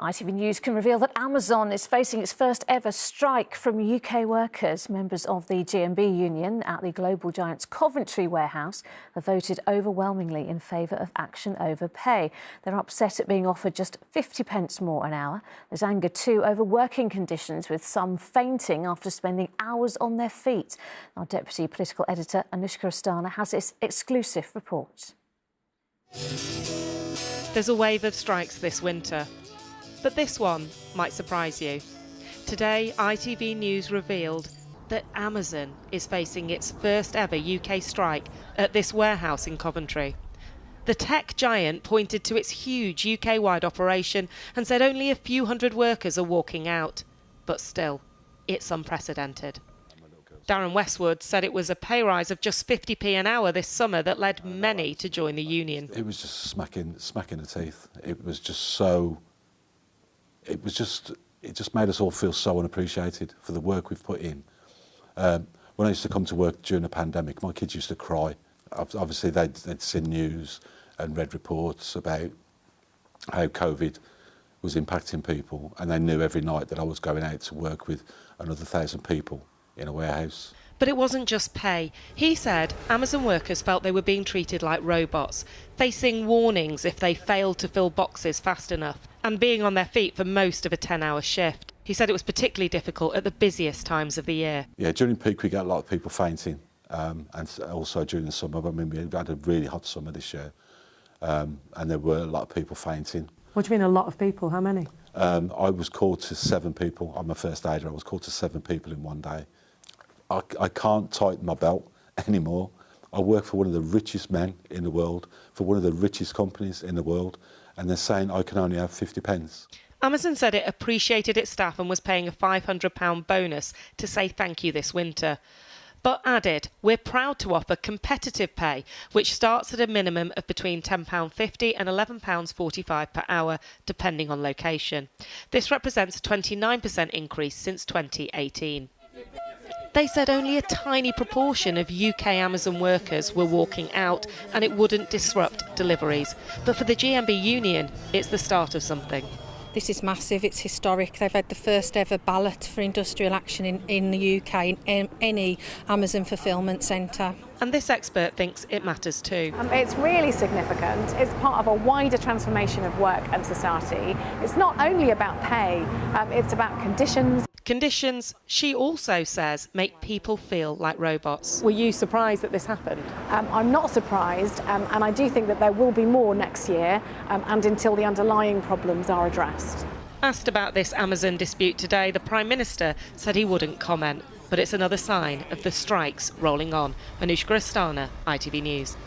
ITV News can reveal that Amazon is facing its first ever strike from UK workers. Members of the G&B union at the global giant's Coventry warehouse have voted overwhelmingly in favour of action over pay. They're upset at being offered just 50p more an hour. There's anger too over working conditions, with some fainting after spending hours on their feet. Our deputy political editor Anushka Astana has this exclusive report. There's a wave of strikes this winter, but this one might surprise you. Today, ITV News revealed that Amazon is facing its first ever UK strike at this warehouse in Coventry. The tech giant pointed to its huge UK-wide operation and said only a few hundred workers are walking out. But still, it's unprecedented. Darren Westwood said it was a pay rise of just 50p an hour this summer that led many to join the union. It was just smacking the teeth. It just made us all feel so unappreciated for the work we've put in. When I used to come to work during the pandemic, my kids used to cry. Obviously, they'd seen news and read reports about how COVID was impacting people, and they knew every night that I was going out to work with another 1,000 people in a warehouse. But it wasn't just pay. He said Amazon workers felt they were being treated like robots, facing warnings if they failed to fill boxes fast enough, and being on their feet for most of a 10-hour shift. He said it was particularly difficult at the busiest times of the year. Yeah, during peak we get a lot of people fainting, and also during the summer. I mean, we had a really hot summer this year, and there were a lot of people fainting. What do you mean a lot of people? How many? I was called to 7 people. I'm a first aider. I was called to 7 people in one day. I can't tighten my belt anymore. I work for one of the richest men in the world, for one of the richest companies in the world, and they're saying I can only have 50p. Amazon said it appreciated its staff and was paying a £500 bonus to say thank you this winter. But added, we're proud to offer competitive pay, which starts at a minimum of between £10.50 and £11.45 per hour, depending on location. This represents a 29% increase since 2018. They said only a tiny proportion of UK Amazon workers were walking out and it wouldn't disrupt deliveries. But for the G&B union, it's the start of something. This is massive, it's historic. They've had the first ever ballot for industrial action in the UK in any Amazon fulfilment centre. And this expert thinks it matters too. It's really significant. It's part of a wider transformation of work and society. It's not only about pay, it's about conditions. Conditions, she also says, make people feel like robots. Were you surprised that this happened? I'm not surprised, and I do think that there will be more next year, and until the underlying problems are addressed. Asked about this Amazon dispute today, the Prime Minister said he wouldn't comment. But it's another sign of the strikes rolling on. Anushka Astana, ITV News.